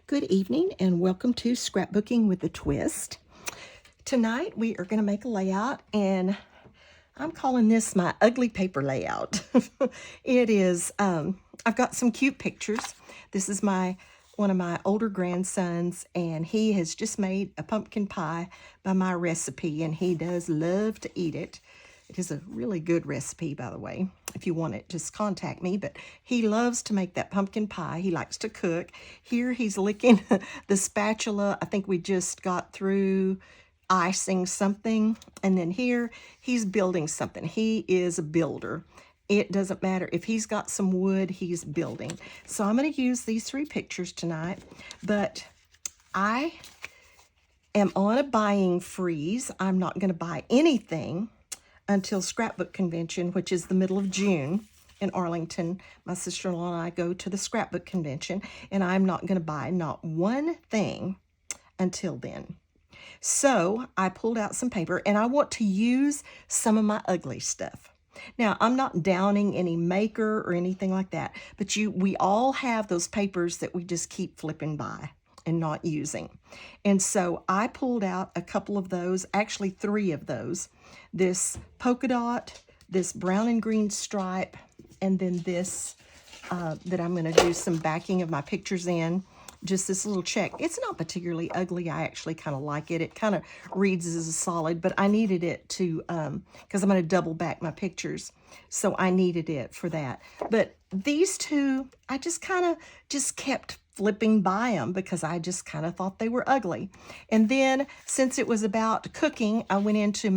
Good evening and welcome to Scrapbooking with a Twist. Tonight we are going to make a layout and I'm calling this my ugly paper layout. It is, I've got some cute pictures. This is one of my older grandsons and he has just made a pumpkin pie by my recipe and he does love to eat it. It is a really good recipe, by the way. If you want it, just contact me. But he loves to make that pumpkin pie. He likes to cook. Here he's licking the spatula. I think we just got through icing something. And then here he's building something. He is a builder. It doesn't matter. If he's got some wood, he's building. So I'm going to use these three pictures tonight. But I am on a buying freeze. I'm not going to buy anything until Scrapbook Convention, which is the middle of June in Arlington. My sister-in-law and I go to the Scrapbook Convention, and I'm not going to buy not one thing until then. So I pulled out some paper, and I want to use some of my ugly stuff. Now, I'm not downing any maker or anything like that, but we all have those papers that we just keep flipping by and not using. And so I pulled out a couple of those, actually three of those. This polka dot, this brown and green stripe, and then this that I'm going to do some backing of my pictures in. Just this little check. It's not particularly ugly. I actually kind of like it. It kind of reads as a solid, but I needed it to, because I'm going to double back my pictures. So I needed it for that. But these two, I just kind of kept flipping by them because I just kind of thought they were ugly. And then since it was about cooking, I went into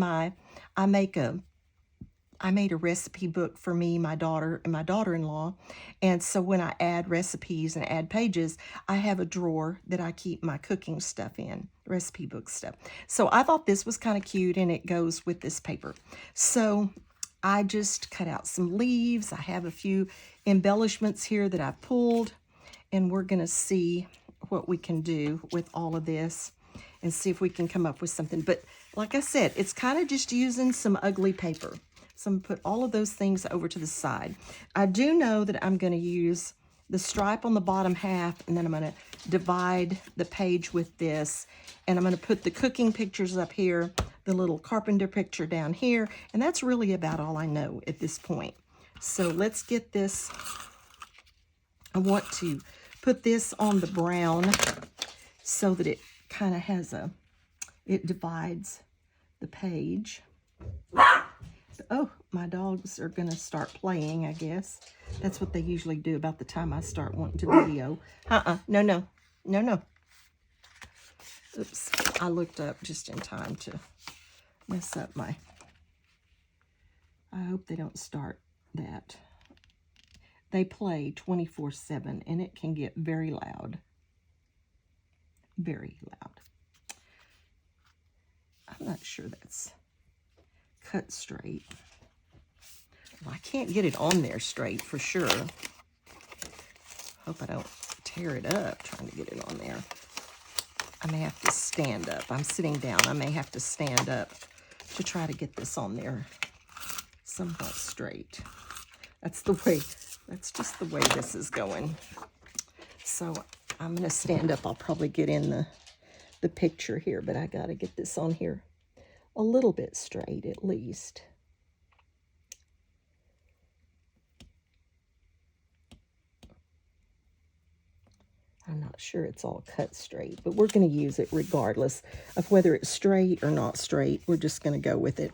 I made a recipe book for me, my daughter, and my daughter-in-law. And so when I add recipes and add pages, I have a drawer that I keep my cooking stuff in, recipe book stuff. So I thought this was kind of cute and it goes with this paper. So I just cut out some leaves. I have a few embellishments here that I've pulled, and we're going to see what we can do with all of this and see if we can come up with something. But like I said, it's kind of just using some ugly paper. So I'm going to put all of those things over to the side. I do know that I'm going to use the stripe on the bottom half, and then I'm going to divide the page with this. And I'm going to put the cooking pictures up here, the little carpenter picture down here. And that's really about all I know at this point. So let's get this. I want to put this on the brown so that it kind of has it divides the page. Oh, my dogs are going to start playing, I guess. That's what they usually do about the time I start wanting to video. No. Oops, I looked up just in time to mess up I hope they don't start that. They play 24/7, and it can get very loud. Very loud. I'm not sure that's cut straight. Well, I can't get it on there straight for sure. Hope I don't tear it up trying to get it on there. I may have to stand up. I'm sitting down. I may have to stand up to try to get this on there somewhat straight. That's just the way this is going. So I'm going to stand up. I'll probably get in the picture here, but I got to get this on here a little bit straight at least. I'm not sure it's all cut straight, but we're going to use it regardless of whether it's straight or not straight. We're just going to go with it.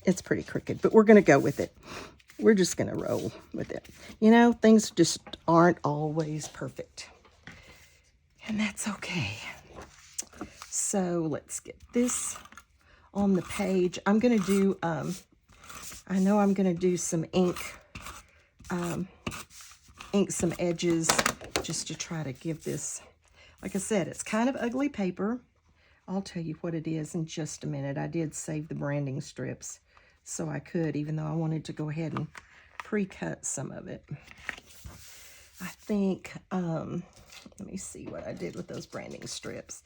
It's pretty crooked, but we're going to go with it. We're just going to roll with it. You know, things just aren't always perfect, and that's okay. So let's get this on the page. I'm going to do, I know I'm going to do some ink some edges just to try to give this, like I said, it's kind of ugly paper. I'll tell you what it is in just a minute. I did save the branding strips so I could, even though I wanted to go ahead and pre-cut some of it. I think, let me see what I did with those branding strips.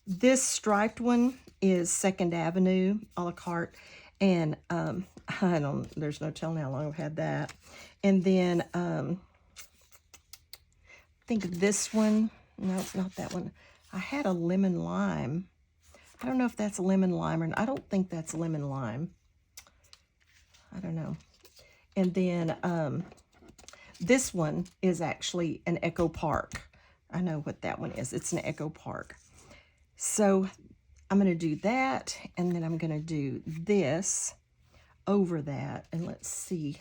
This striped one is 2nd Avenue a la carte, and there's no telling how long I've had that. And then I think this one, Nope, not that one. I had a lemon lime. I don't know if that's lemon lime or I don't think that's lemon lime. I don't know. And then this one is actually an Echo Park. I know what that one is. It's an Echo Park. So I'm going to do that, and then I'm going to do this over that. And let's see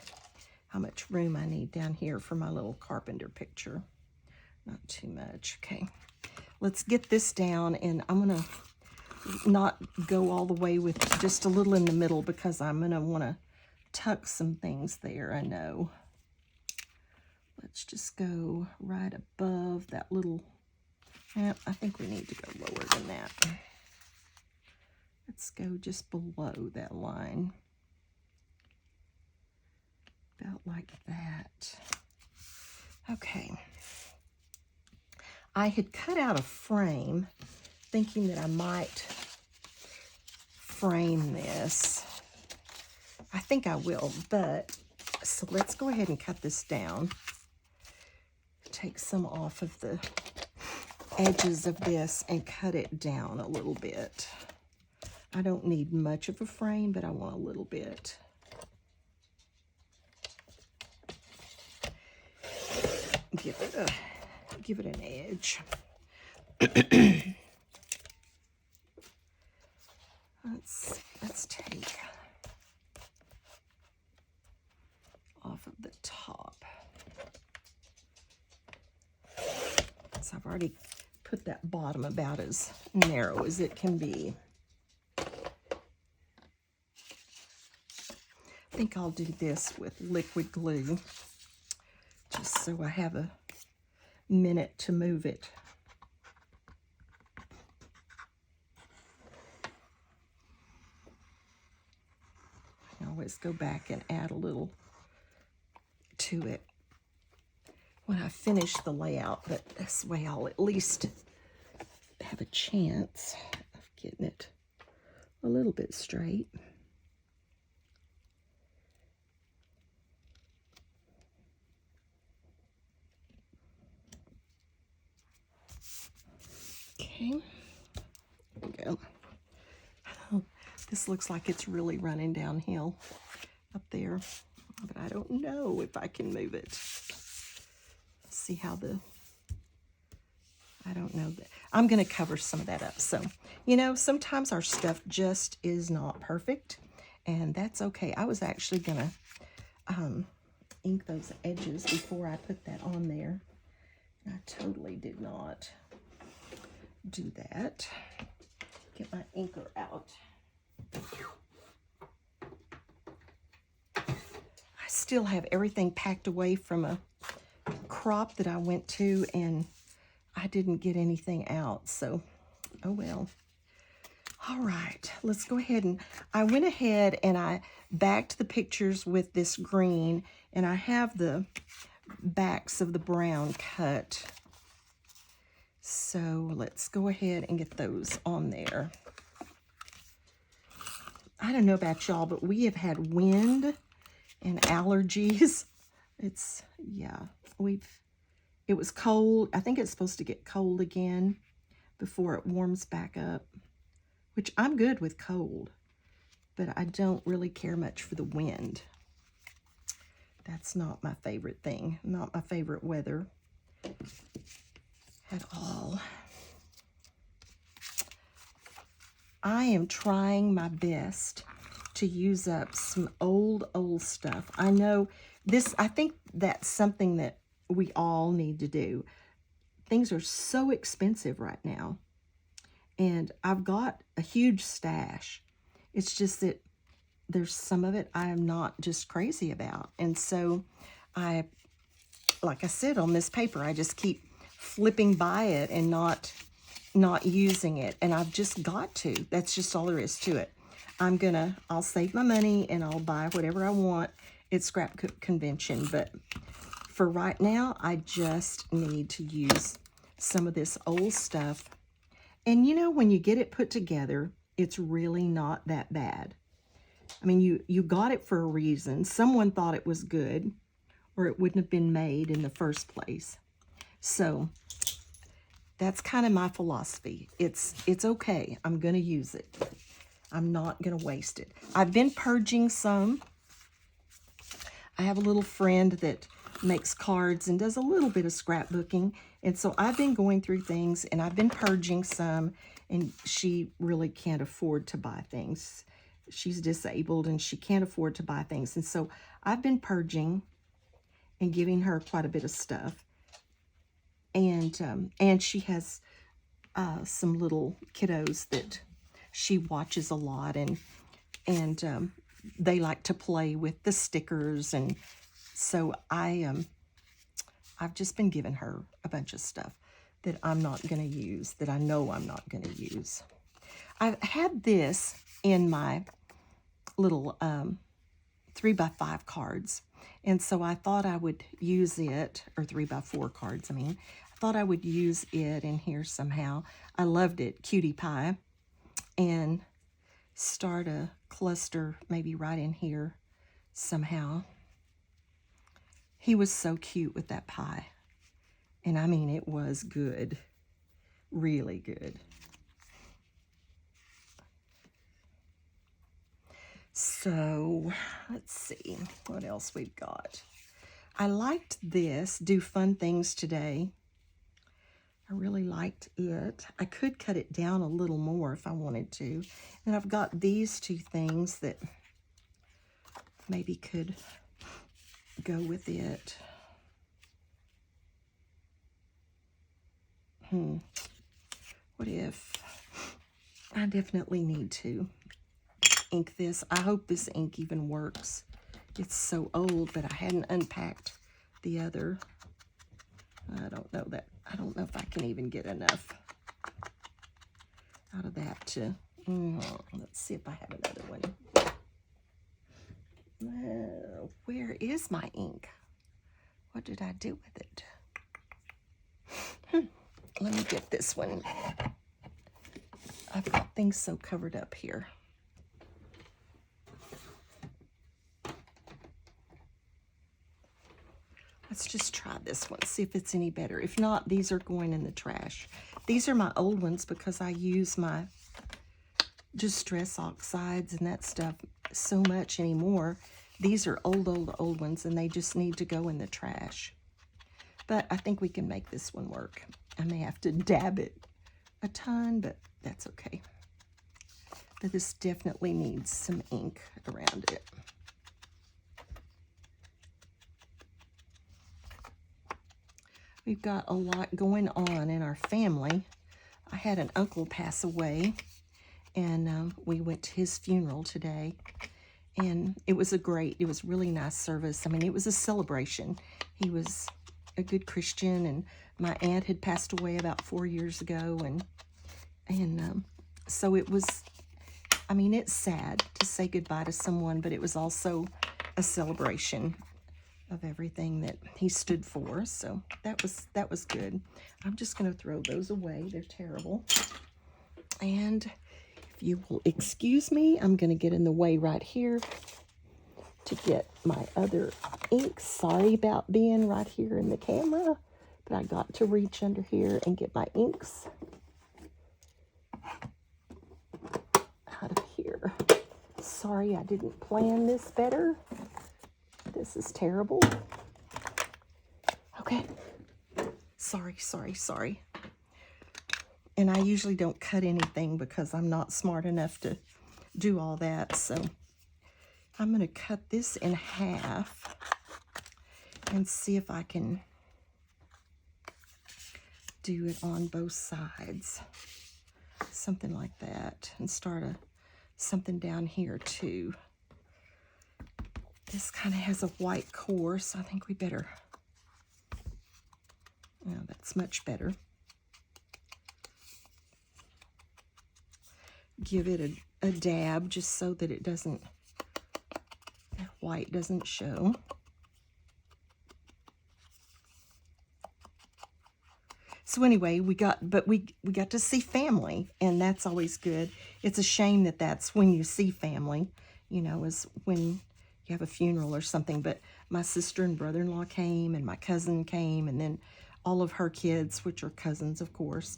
how much room I need down here for my little carpenter picture. Not too much. Okay. Let's get this down, and I'm going to not go all the way with just a little in the middle because I'm going to want to tuck some things there, I know. Let's just go right above that little, I think we need to go lower than that. Let's go just below that line. About like that. Okay. I had cut out a frame thinking that I might frame this. I think I will, but so let's go ahead and cut this down. Take some off of the edges of this and cut it down a little bit. I don't need much of a frame, but I want a little bit. Give it an edge. Let's take off of the top. So I've already put that bottom about as narrow as it can be. I think I'll do this with liquid glue, just so I have a minute to move it. I always go back and add a little to it when I finish the layout, but this way I'll at least have a chance of getting it a little bit straight. Okay, there we go. This looks like it's really running downhill up there, but I don't know if I can move it. See how I don't know. I'm going to cover some of that up. So, you know, sometimes our stuff just is not perfect, and that's okay. I was actually going to ink those edges before I put that on there. I totally did not do that. Get my inker out. I still have everything packed away from a crop that I went to, and I didn't get anything out, so oh well. All right, let's go ahead, and I went ahead and I backed the pictures with this green, and I have the backs of the brown cut. So let's go ahead and get those on there. I don't know about y'all, but we have had wind and allergies. It was cold. I think it's supposed to get cold again before it warms back up, which I'm good with cold, but I don't really care much for the wind. That's not my favorite thing, not my favorite weather at all. I am trying my best to use up some old stuff. I know this, I think that's something that we all need to do. Things are so expensive right now, and I've got a huge stash. It's just that there's some of it I am not just crazy about. And so like I said, on this paper, I just keep flipping by it and not using it. And I've just got to. That's just all there is to it. I'll save my money and I'll buy whatever I want at Scrapbook Convention. But for right now, I just need to use some of this old stuff. And you know, when you get it put together, it's really not that bad. I mean, you got it for a reason. Someone thought it was good, or it wouldn't have been made in the first place. So that's kind of my philosophy. It's okay. I'm going to use it. I'm not going to waste it. I've been purging some. I have a little friend that makes cards and does a little bit of scrapbooking. And so I've been going through things and I've been purging some, and she really can't afford to buy things. She's disabled and she can't afford to buy things. And so I've been purging and giving her quite a bit of stuff. And she has some little kiddos that she watches a lot, and they like to play with the stickers, and so I've just been giving her a bunch of stuff that I'm not going to use, that I know I'm not going to use. I've had this in my little 3x5 cards, and so I thought I would use it, or 3x4 cards, I mean. I thought I would use it in here somehow. I loved it, Cutie Pie, and start a cluster maybe right in here somehow. He was so cute with that pie. And I mean, it was good. Really good. So, let's see what else we've got. I liked this, Do Fun Things Today. I really liked it. I could cut it down a little more if I wanted to. And I've got these two things that maybe could go with it. What if? I definitely need to ink this. I hope this ink even works. It's so old, but I hadn't unpacked the other. I don't know if I can even get enough out of that to, let's see if I have another one. Where is my ink? What did I do with it? Let me get this one. I've got things so covered up here. Let's just try this one, see if it's any better. If not, these are going in the trash. These are my old ones because I use my Distress Oxides and that stuff so much anymore. These are old ones, and they just need to go in the trash. But I think we can make this one work. I may have to dab it a ton, but that's okay. But this definitely needs some ink around it. We've got a lot going on in our family. I had an uncle pass away, and we went to his funeral today. And it was really nice service. I mean, it was a celebration. He was a good Christian, and my aunt had passed away about 4 years ago. And so it was, I mean, it's sad to say goodbye to someone, but it was also a celebration of everything that he stood for. So that was good. I'm just going to throw those away. They're terrible. And if you will excuse me, I'm going to get in the way right here to get my other ink. Sorry about being right here in the camera, but I got to reach under here and get my inks out of here. Sorry, I didn't plan this better. This is terrible. Okay. Sorry. And I usually don't cut anything because I'm not smart enough to do all that. So I'm going to cut this in half and see if I can do it on both sides. Something like that. And start something down here too. This kind of has a white core, so I think we better, that's much better. Give it a dab just so that that white doesn't show. So anyway, we got to see family, and that's always good. It's a shame that that's when you see family, is when you have a funeral or something. But my sister and brother-in-law came, and my cousin came, and then all of her kids, which are cousins, of course,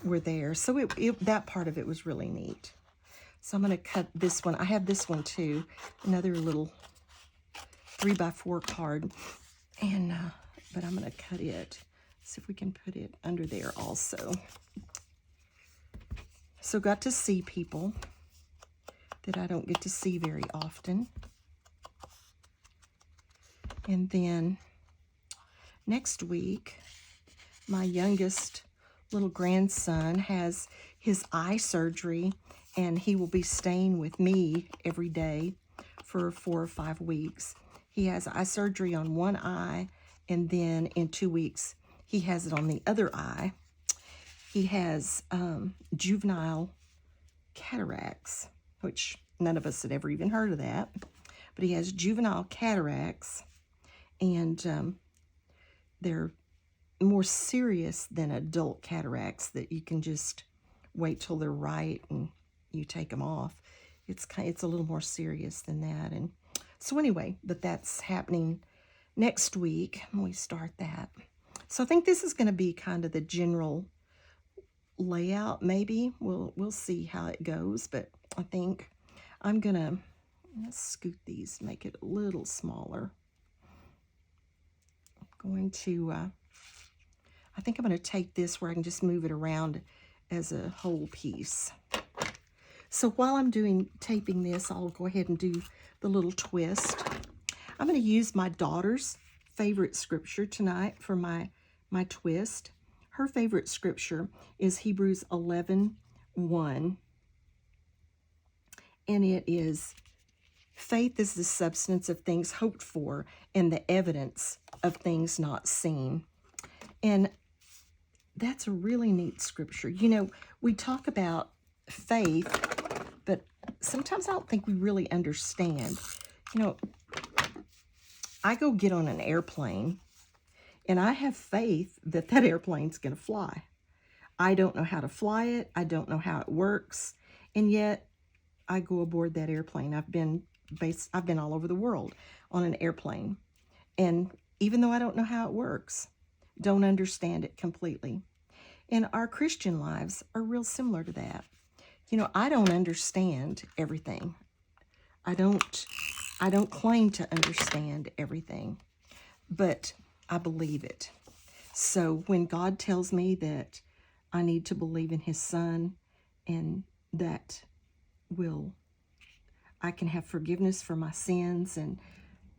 were there. So that part of it was really neat. So I'm going to cut this one. I have this one too, another little 3x4 card, and but I'm going to cut it. See if we can put it under there also. So got to see people that I don't get to see very often. And then next week, my youngest little grandson has his eye surgery, and he will be staying with me every day for 4 or 5 weeks. He has eye surgery on one eye, and then in 2 weeks, he has it on the other eye. He has juvenile cataracts, which none of us had ever even heard of that. But he has juvenile cataracts, and they're more serious than adult cataracts that you can just wait till they're right and you take them off. It's a little more serious than that. And so anyway, but that's happening next week, and we start that. So I think this is going to be kind of the general layout. Maybe we'll see how it goes, but I think I'm gonna scoot these, make it a little smaller. I'm going to I think I'm going to take this where I can just move it around as a whole piece. So while I'm taping this, I'll go ahead and do the little twist. I'm going to use my daughter's favorite scripture tonight for my twist. Her favorite scripture is Hebrews 11:1, and it is, faith is the substance of things hoped for and the evidence of things not seen. And that's a really neat scripture. You know, we talk about faith, but sometimes I don't think we really understand. You know, I go get on an airplane, and I have faith that that airplane's going to fly. I don't know how to fly it. I don't know how it works. And yet I go aboard that airplane. I've been all over the world on an airplane. And even though I don't know how it works, don't understand it completely. And our Christian lives are real similar to that. You know, I don't understand everything. I don't claim to understand everything, but I believe it. So when God tells me that I need to believe in his son, and that I can have forgiveness for my sins and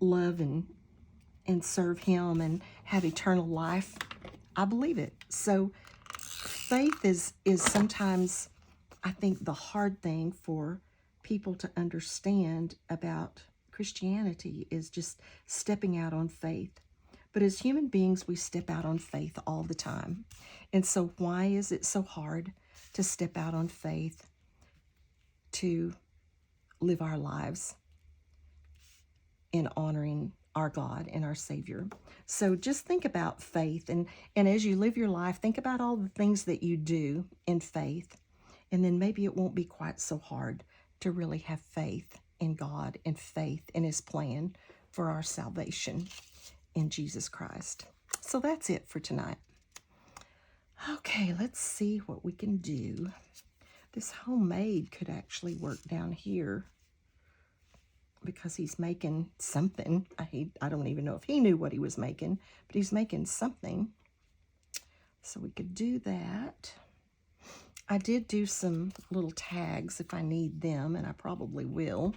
love and serve him and have eternal life, I believe it. So faith is sometimes, I think, the hard thing for people to understand about Christianity, is just stepping out on faith. But as human beings, we step out on faith all the time. And so why is it so hard to step out on faith, to live our lives in honoring our God and our Savior? So just think about faith, and as you live your life, think about all the things that you do in faith, and then maybe it won't be quite so hard to really have faith in God and faith in his plan for our salvation in Jesus Christ. So that's it for tonight. Okay, let's see what we can do. This homemade could actually work down here, because he's making something. I don't even know if he knew what he was making, but he's making something. So we could do that. I did do some little tags if I need them, and I probably will.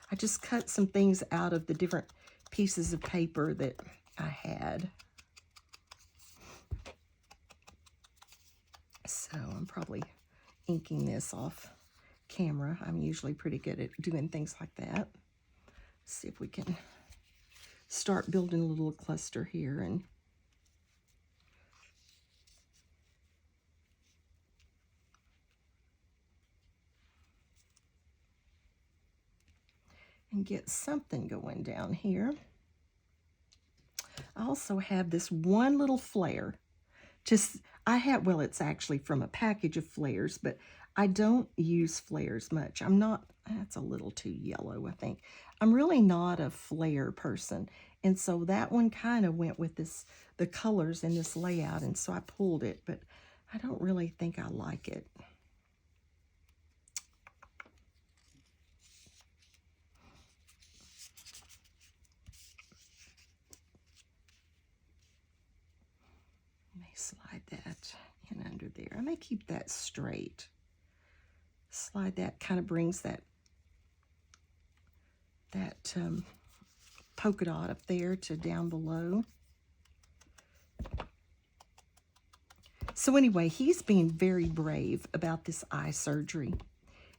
I just cut some things out of the different pieces of paper that I had. So I'm probably inking this off camera. I'm usually pretty good at doing things like that. Let's see if we can start building a little cluster here and get something going down here. I also have this one little flare. Well, it's actually from a package of flares, but I don't use flares much. That's a little too yellow, I think. I'm really not a flare person. And so that one kind of went with this, the colors in this layout, and so I pulled it, but I don't really think I like it. Let me slide that in under there. I may keep that straight. Slide that, kind of brings that polka dot up there to down below. So anyway, he's being very brave about this eye surgery.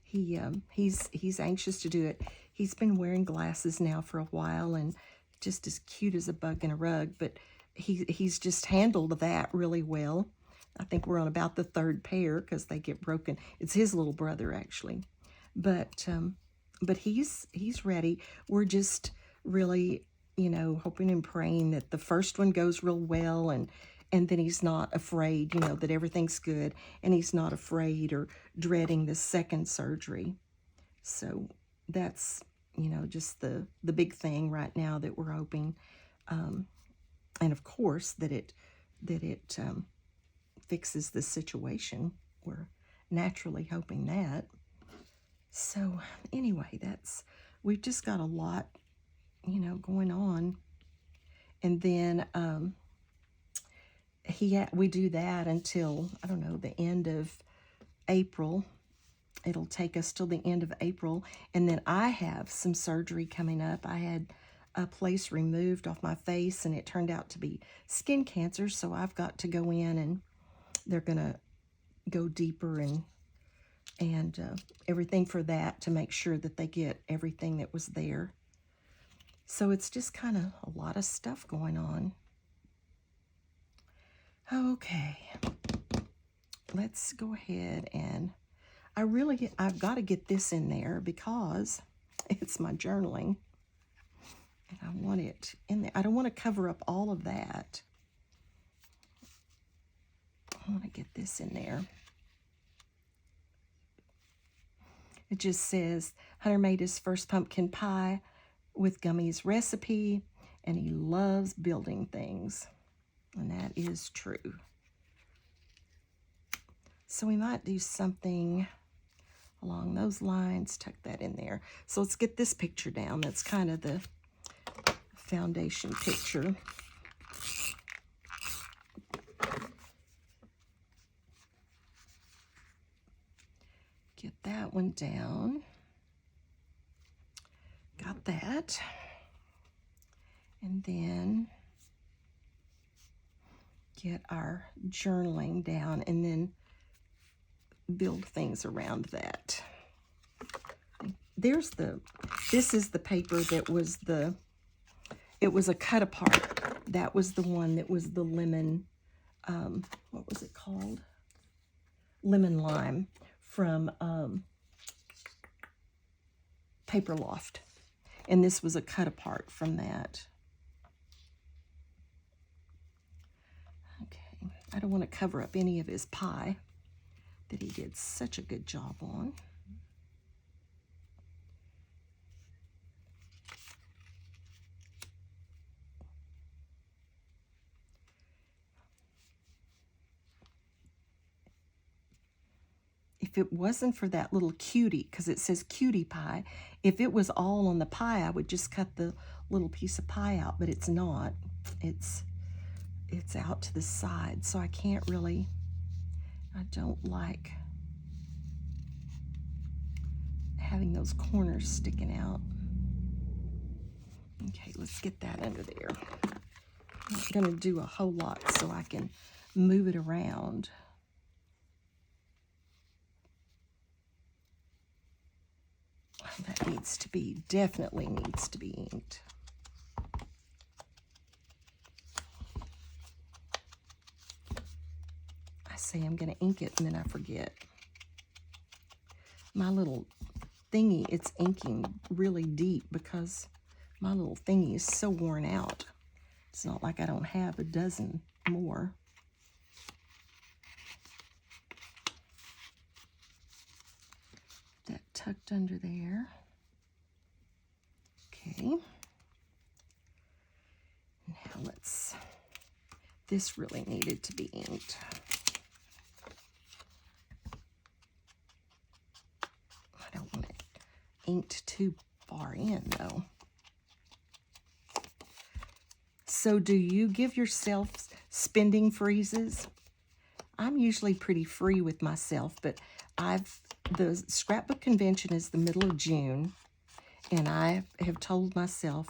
He's anxious to do it. He's been wearing glasses now for a while and just as cute as a bug in a rug, but he's just handled that really well. I think we're on about the third pair because they get broken. It's his little brother actually, but he's ready. We're just really, you know, hoping and praying that the first one goes real well, and then he's not afraid, you know, that everything's good, and he's not afraid or dreading the second surgery. So that's, you know, just the big thing right now that we're hoping, and of course that it fixes the situation. We're naturally hoping that. So anyway, we've just got a lot, you know, going on. And then we do that until, I don't know, the end of April. It'll take us till the end of April. And then I have some surgery coming up. I had a place removed off my face, and it turned out to be skin cancer. So I've got to go in, and they're going to go deeper and everything for that to make sure that they get everything that was there. So it's just kind of a lot of stuff going on. Okay, let's go ahead, and I've got to get this in there because it's my journaling, and I want it in there. I don't want to cover up all of that. I want to get this in there. It just says, Hunter made his first pumpkin pie with Gummy's recipe, and he loves building things. And that is true. So we might do something along those lines, tuck that in there. So let's get this picture down. That's kind of the foundation picture. Get that one down. Got that. And then get our journaling down, and then build things around that. This is the paper that was it was a cut apart. That was the one that was the lemon, what was it called? Lemon lime from Paper Loft. And this was a cut apart from that. Okay, I don't want to cover up any of his pie that he did such a good job on. If it wasn't for that little cutie, because it says cutie pie, if it was all on the pie, I would just cut the little piece of pie out, but it's not. It's out to the side, so I can't really, I don't like having those corners sticking out. Okay, let's get that under there. I'm not going to do a whole lot so I can move it around. That needs to be, definitely needs to be inked. I say I'm going to ink it and then I forget. My little thingy, it's inking really deep because my little thingy is so worn out. It's not like I don't have a dozen more. That tucked under there. Okay. This really needed to be inked. I don't want it inked too far in, though. So do you give yourself spending freezes? I'm usually pretty free with myself, but the scrapbook convention is the middle of June, and I have told myself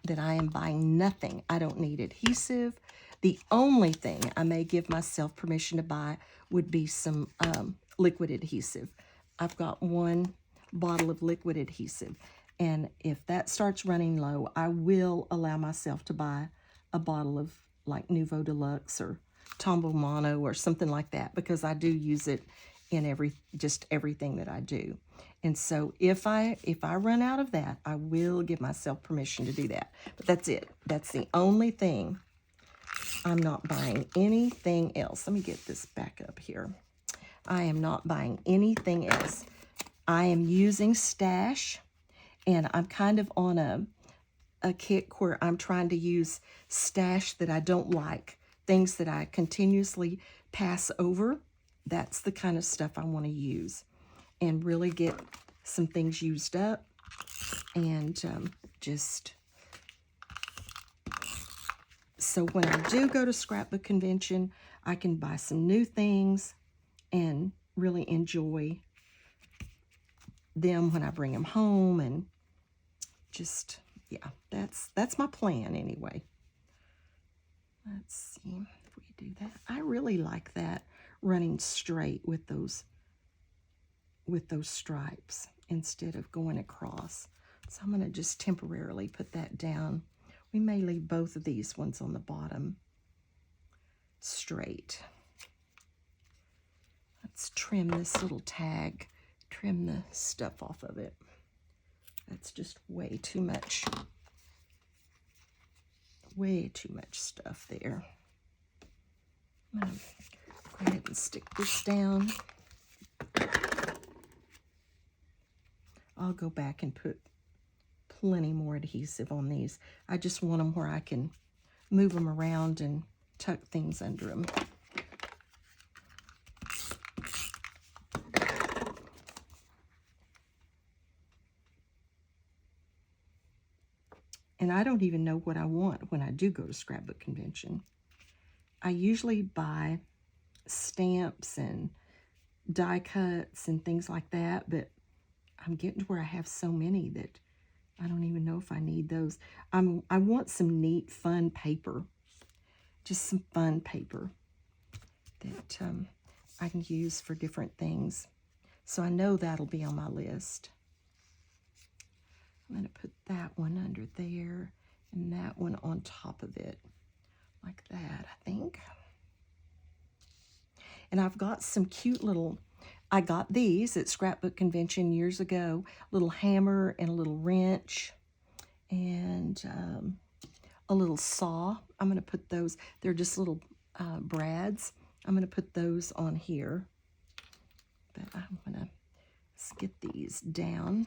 that I am buying nothing. I don't need adhesive. The only thing I may give myself permission to buy would be some liquid adhesive. I've got one bottle of liquid adhesive, and if that starts running low, I will allow myself to buy a bottle of like Nouveau Deluxe or Tombow Mono or something like that, because I do use it in just everything that I do. And so if I run out of that, I will give myself permission to do that. But that's it. That's the only thing. I'm not buying anything else. Let me get this back up here. I am not buying anything else. I am using Stash, and I'm kind of on a kick where I'm trying to use Stash that I don't like, things that I continuously pass over. That's the kind of stuff I want to use and really get some things used up, and just so when I do go to Scrapbook Convention, I can buy some new things and really enjoy them when I bring them home, and just, yeah, that's my plan anyway. Let's see if we do that. I really like that, running straight with those stripes instead of going across. So I'm going to just temporarily put that down. We may leave both of these ones on the bottom straight. Let's trim this little tag, trim the stuff off of it. That's just way too much stuff there. I'm going to go ahead and stick this down. I'll go back and put plenty more adhesive on these. I just want them where I can move them around and tuck things under them. And I don't even know what I want when I do go to Scrapbook Convention. I usually buy stamps and die cuts and things like that, but I'm getting to where I have so many that I don't even know if I need those. I want some neat, fun paper. Just some fun paper that I can use for different things. So I know that'll be on my list. I'm going to put that one under there and that one on top of it. Like that, I think. And I've got some cute little, I got these at Scrapbook Convention years ago, little hammer and a little wrench and a little saw. I'm going to put those, they're just little brads. I'm going to put those on here. But I'm going to get these down.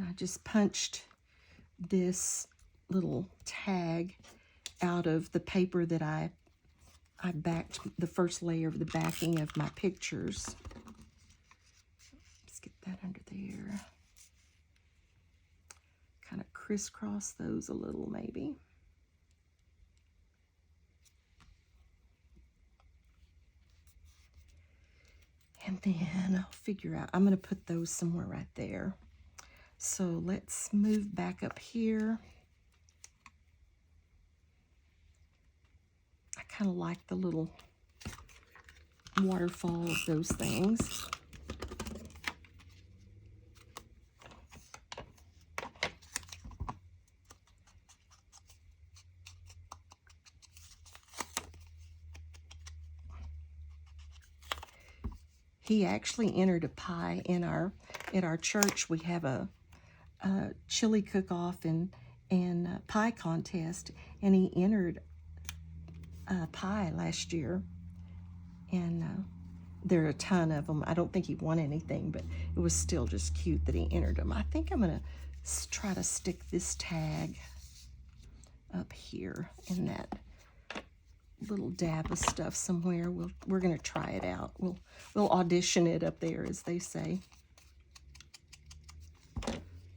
I just punched this little tag out of the paper that I backed the first layer of the backing of my pictures. Let's get that under there. Kind of crisscross those a little maybe. And then I'll figure out, I'm going to put those somewhere right there. So let's move back up here. I kind of like the little waterfall of those things. He actually entered a pie in at our church. We have a chili cook-off and pie contest, and he entered a pie last year, and there are a ton of them. I don't think he won anything, but it was still just cute that he entered them. I think I'm going to try to stick this tag up here in that little dab of stuff somewhere. We're going to try it out. We'll audition it up there, as they say.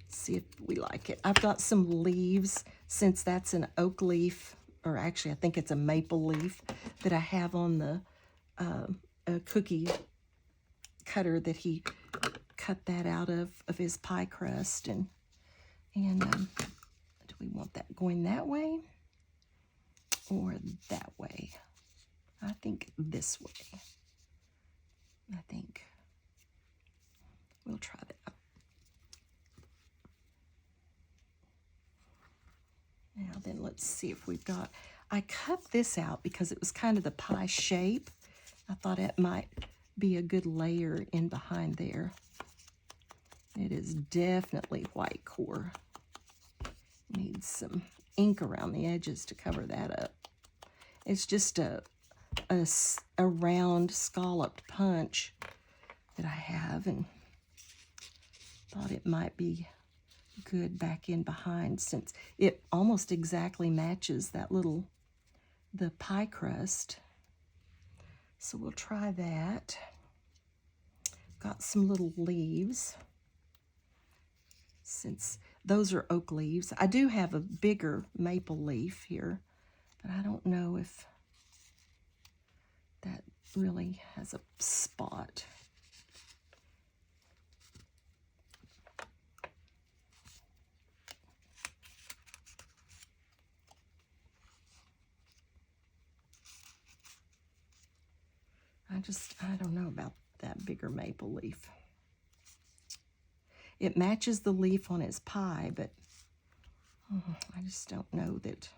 See if we like it. I've got some leaves, since that's an oak leaf, or actually I think it's a maple leaf that I have on the a cookie cutter that he cut that out of his pie crust. And do we want that going that way or that way? I think this way. I think we'll try that. Now then, let's see if we've got, I cut this out because it was kind of the pie shape. I thought it might be a good layer in behind there. It is definitely white core. Needs some ink around the edges to cover that up. It's just a round scalloped punch that I have, and thought it might be good back in behind, since it almost exactly matches that the pie crust. So we'll try that. Got some little leaves, since those are oak leaves. I do have a bigger maple leaf here, but I don't know if that really has a spot. I don't know about that bigger maple leaf. It matches the leaf on his pie, but I just don't know that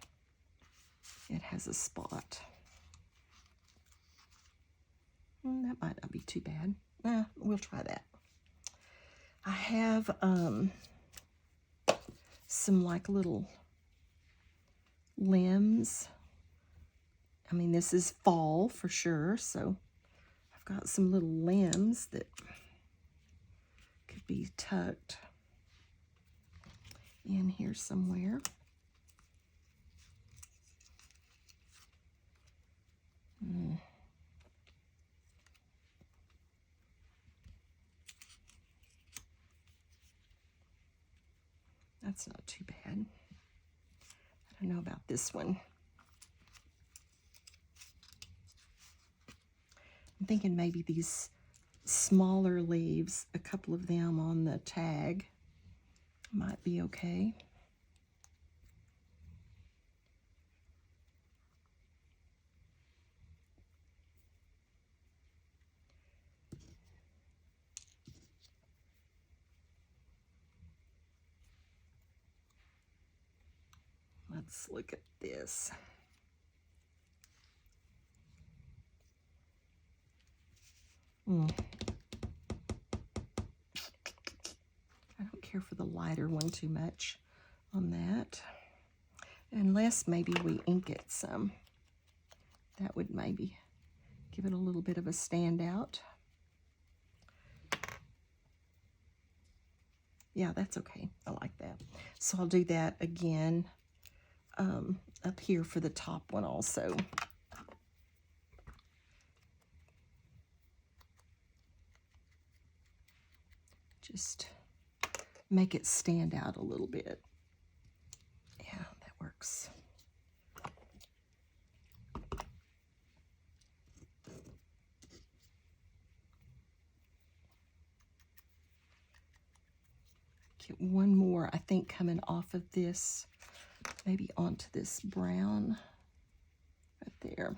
it has a spot. That might not be too bad. We'll try that. I have some like little limbs. I mean, this is fall for sure, so I've got some little limbs that could be tucked in here somewhere. That's not too bad. I don't know about this one. I'm thinking maybe these smaller leaves, a couple of them on the tag, might be okay. Let's look at this. I don't care for the lighter one too much on that. Unless maybe we ink it some. That would maybe give it a little bit of a standout. Yeah, that's okay. I like that. So I'll do that again up here for the top one also. Just make it stand out a little bit. Yeah, that works. Get one more, I think, coming off of this, maybe onto this brown right there.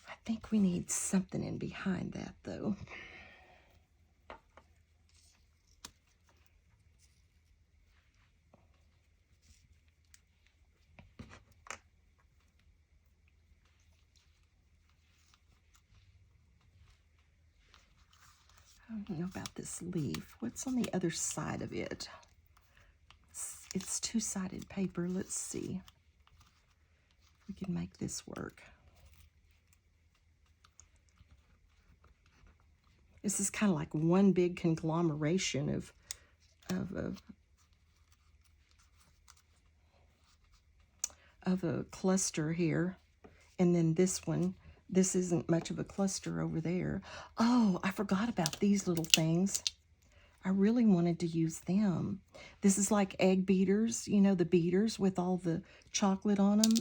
I think we need something in behind that, though. I don't know about this leaf. What's on the other side of it? It's two-sided paper. Let's see. We can make this work. This is kind of like one big conglomeration of a cluster here. And then this one, this isn't much of a cluster over there. Oh, I forgot about these little things. I really wanted to use them. This is like egg beaters, you know, the beaters with all the chocolate on them,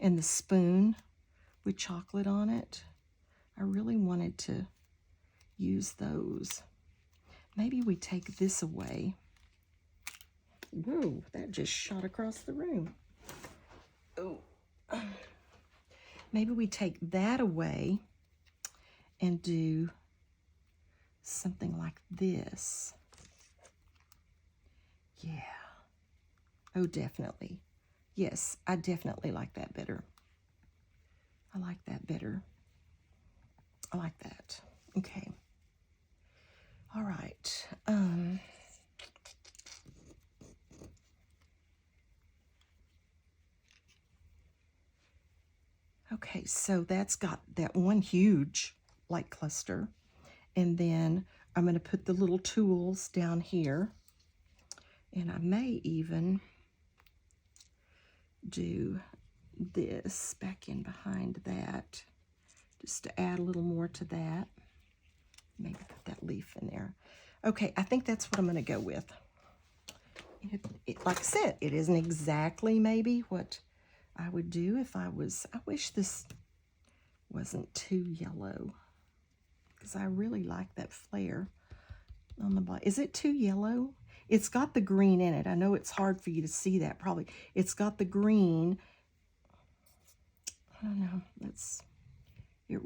and the spoon with chocolate on it. I really wanted to use those. Maybe we take this away. Whoa, that just shot across the room. Oh. Maybe we take that away and do something like this. Yeah. Oh, definitely. Yes, I definitely like that better. I like that better. I like that. Okay. All right. Okay, so that's got that one huge like cluster. And then I'm going to put the little tools down here. And I may even do this back in behind that, just to add a little more to that. Maybe put that leaf in there. Okay, I think that's what I'm going to go with. Like I said, it isn't exactly maybe what I would do if I wish this wasn't too yellow, because I really like that flare on the bottom. Is it too yellow? It's got the green in it. I know it's hard for you to see that probably. It's got the green. I don't know. It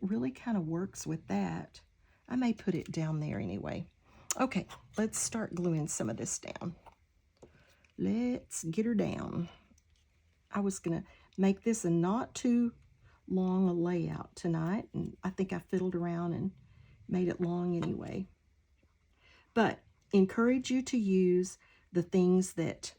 really kind of works with that. I may put it down there anyway. Okay, let's start gluing some of this down. Let's get her down. I was going to make this a not too long a layout tonight, and I think I fiddled around and made it long anyway. But encourage you to use the things that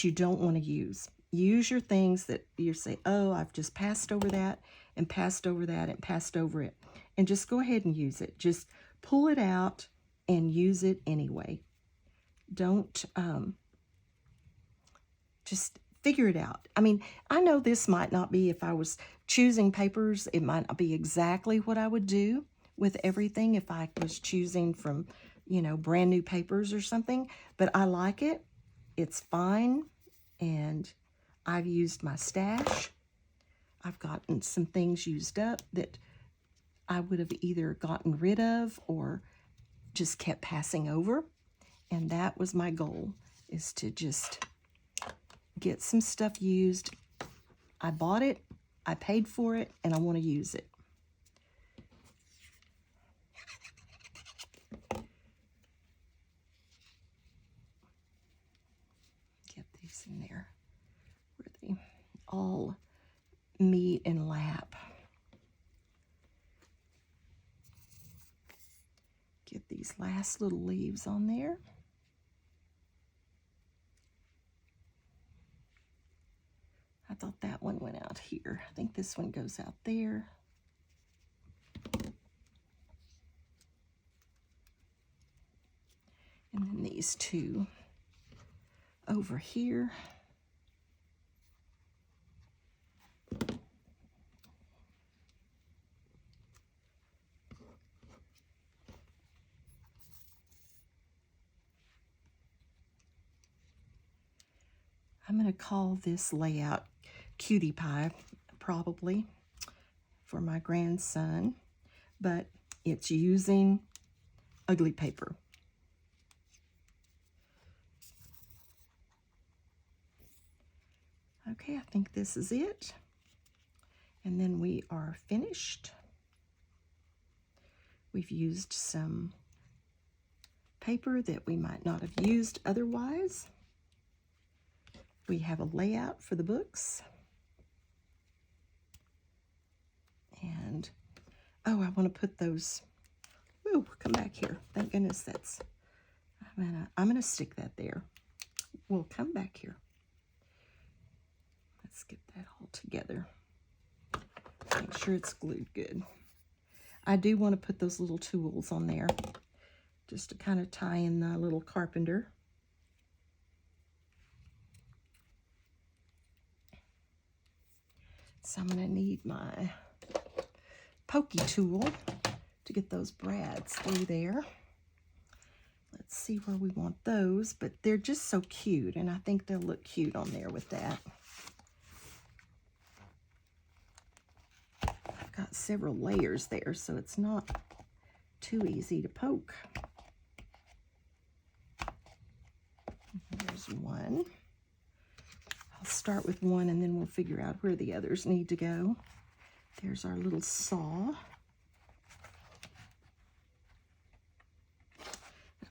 you don't want to use. Use your things that you say, oh, I've just passed over that and passed over that and passed over it. And just go ahead and use it. Just pull it out and use it anyway. Don't, just figure it out. I mean, I know this might not be, if I was choosing papers, it might not be exactly what I would do with everything if I was choosing from, you know, brand new papers or something. But I like it. It's fine. And I've used my stash. I've gotten some things used up that I would have either gotten rid of or just kept passing over. And that was my goal, is to just get some stuff used. I bought it, I paid for it, and I want to use it. Get these in there where they all meet and lap. Get these last little leaves on there. I thought that one went out here. I think this one goes out there. And then these two over here. I'm going to call this layout Cutie Pie, probably, for my grandson, but it's using ugly paper. Okay, I think this is it. And then we are finished. We've used some paper that we might not have used otherwise. We have a layout for the books. And, oh, I want to put those, ooh, come back here. Thank goodness that's, I'm gonna stick that there. We'll come back here. Let's get that all together. Make sure it's glued good. I do want to put those little tools on there just to kind of tie in the little carpenter. So I'm going to need my pokey tool to get those brads through there. Let's see where we want those, but they're just so cute, and I think they'll look cute on there with that. I've got several layers there, so it's not too easy to poke. There's one. I'll start with one, and then we'll figure out where the others need to go. There's our little saw.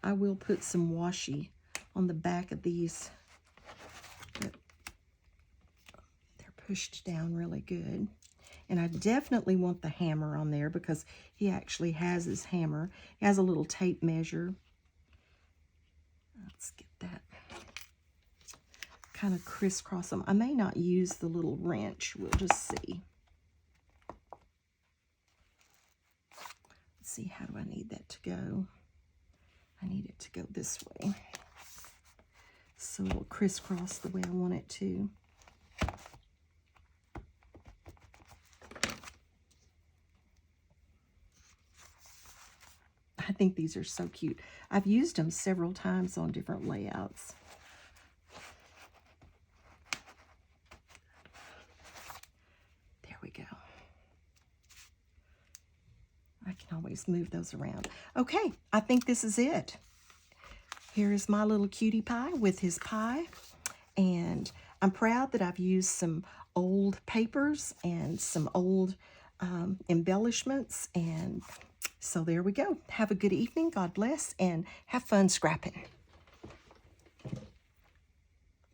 I will put some washi on the back of these, but they're pushed down really good. And I definitely want the hammer on there because he actually has his hammer. He has a little tape measure. Let's get that. Kind of crisscross them. I may not use the little wrench. We'll just see. Let's see, how do I need that to go? I need it to go this way, so it'll crisscross the way I want it to. I think these are so cute. I've used them several times on different layouts. There we go. I can always move those around. Okay, I think this is it. Here is my little cutie pie with his pie. And I'm proud that I've used some old papers and some old embellishments. And so there we go. Have a good evening. God bless, and have fun scrapping.